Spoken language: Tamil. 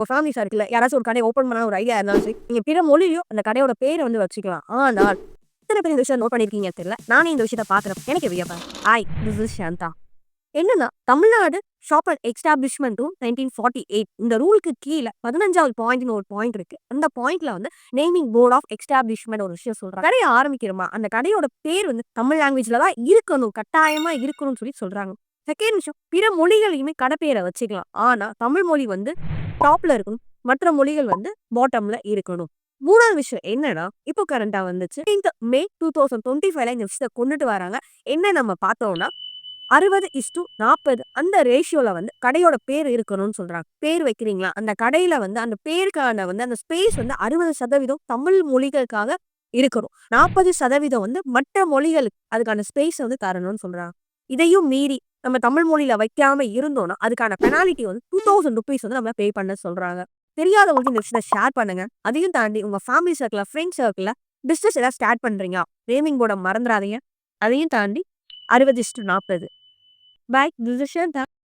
உங்க ஃபேமிலி சர்க்கிள்ல யாராச்சும் ஒரு கடை ஓப்பன் பண்ண ஒரு ஐடியா இருந்தாலும் சரி, நீங்க பிற மொழியிலயும் அந்த கடையோட பேர வந்து வச்சுக்கலாம். ஆனால், எத்தன பேர் இந்த விஷயம் நோட் பண்ணியிருக்கீங்கன்னு தெரியல. நானே இந்த விஷயத்த பார்க்குறேன். எனக்கு வியப்பா ஹாய், திஸ் இஸ் சாந்தா. என்னன்னா, Tamil Nadu shop and establishment rule 1948 இந்த ரூலுக்கு கீழ 15வது பாயிண்ட்னு ஒரு பாயிண்ட் இருக்கு. அந்த பாயிண்ட்ல வந்து நேமிங் போர்ட் ஆஃப் எஸ்டாப்ளிஷ்மென்ட் ஒரு விஷயம் சொல்றாங்க. கடைய ஆரம்பிக்கிறோமா, அந்த கடையோட பேர் வந்து தமிழ் லாங்குவேஜ்ல தான் இருக்கணும். கட்டாயமா இருக்கணும்னு சொல்லி சொல்றாங்க. செகண்ட் விஷயம், பிற மொழிகளையுமே கடை பேர வச்சுக்கலாம். ஆனா, தமிழ் மொழி வந்து டாப்ல இருக்கணும். மற்ற மொழிகள் வந்து பாட்டம்ல இருக்கணும். 3வது விஷயம் என்னன்னா, இப்போ கரண்ட்டா வந்துச்சு. 15th மே 2025ல இந்த விஷயத்த கொண்டுட்டு வராங்க. என்ன நம்ம பார்த்தோம்னா, 60:40 அந்த ரேஷியோல வந்து கடையோட பேர் இருக்கணும்னு சொல்றாங்க. பேர் வைக்கிறீங்களா, அந்த கடையில வந்து அந்த பேருக்கான வந்து அந்த ஸ்பேஸ் வந்து 60% தமிழ் மொழிகளுக்காக இருக்கணும். 40% வந்து மற்ற மொழிகளுக்கு அதுக்கான ஸ்பேஸ் வந்து தரணும்னு சொல்றாங்க. இதையும் மீறி நம்ம தமிழ் மொழியில வைக்காம இருந்தோம்னா, அதுக்கான பெனால்டி வந்து ₹2000 வந்து நம்ம பே பண்ண சொல்றாங்க. தெரியாதவங்களுக்கு இந்த விஷயத்த ஷேர் பண்ணுங்க. அதையும் தாண்டி உங்க ஃபேமிலி சர்க்கிள்ல, ஃப்ரெண்ட்ஸ் சர்க்கிள்ல பிசினஸ் ஏதாவது ஸ்டார்ட் பண்றீங்க. நேமிங் போர்ட மறந்துறாதீங்க. அதையும் தாண்டி 60:40. Bye. This is Shanta.